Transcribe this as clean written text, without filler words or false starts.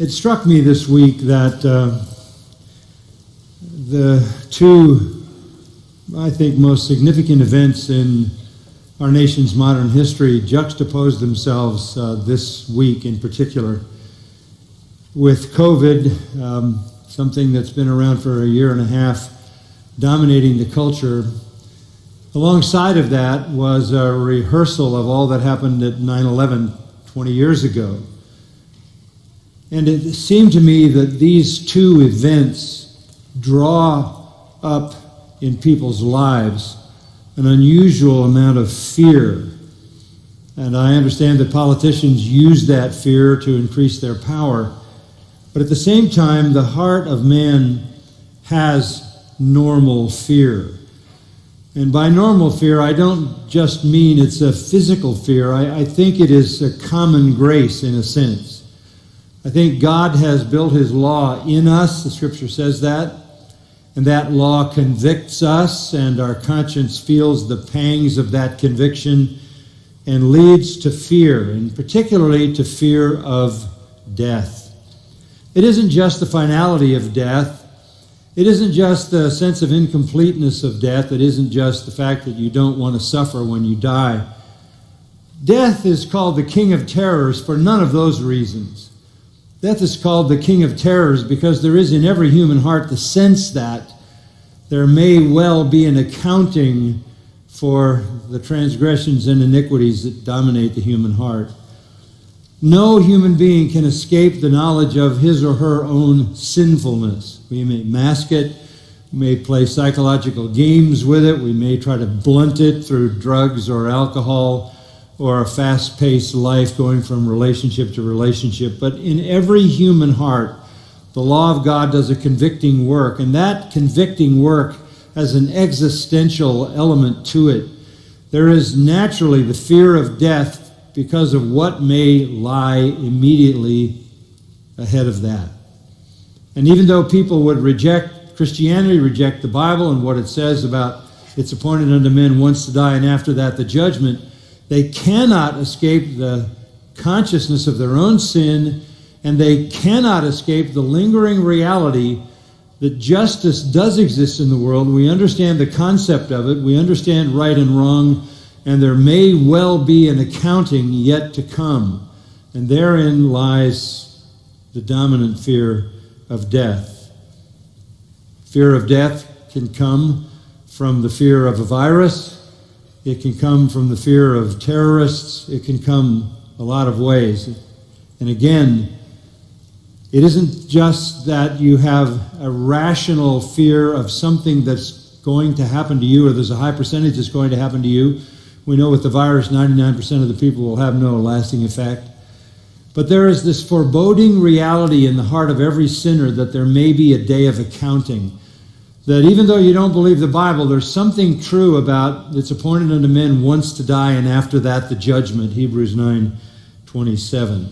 It struck me this week that the two, I think, most significant events in our nation's modern history juxtaposed themselves this week in particular. With COVID, something that's been around for a year and a half, dominating the culture, alongside of that was a rehearsal of all that happened at 9/11 20 years ago. And it seemed to me that these two events draw up in people's lives an unusual amount of fear. And I understand that politicians use that fear to increase their power. But at the same time, the heart of man has normal fear. And by normal fear, I don't just mean it's a physical fear. I think it is a common grace in a sense. I think God has built his law in us, the scripture says that, and that law convicts us, and our conscience feels the pangs of that conviction and leads to fear, and particularly to fear of death. It isn't just the finality of death. It isn't just the sense of incompleteness of death. It isn't just the fact that you don't want to suffer when you die. Death is called the king of terrors for none of those reasons. Death is called the king of terrors because there is in every human heart the sense that there may well be an accounting for the transgressions and iniquities that dominate the human heart. No human being can escape the knowledge of his or her own sinfulness. We may mask it, we may play psychological games with it, we may try to blunt it through drugs or alcohol or a fast-paced life going from relationship to relationship. But in every human heart, the law of God does a convicting work, and that convicting work has an existential element to it. There is naturally the fear of death because of what may lie immediately ahead of that. And even though people would reject Christianity, reject the Bible and what it says about it's appointed unto men once to die and after that the judgment, they cannot escape the consciousness of their own sin, and they cannot escape the lingering reality that justice does exist in the world. We understand the concept of it. We understand right and wrong, and there may well be an accounting yet to come. And therein lies the dominant fear of death. Fear of death can come from the fear of a virus. It can come from the fear of terrorists. It can come a lot of ways. And again, it isn't just that you have a rational fear of something that's going to happen to you, or there's a high percentage that's going to happen to you. We know with the virus, 99% of the people will have no lasting effect. But there is this foreboding reality in the heart of every sinner that there may be a day of accounting. That even though you don't believe the Bible, there's something true about it's appointed unto men once to die and after that the judgment, Hebrews 9:27.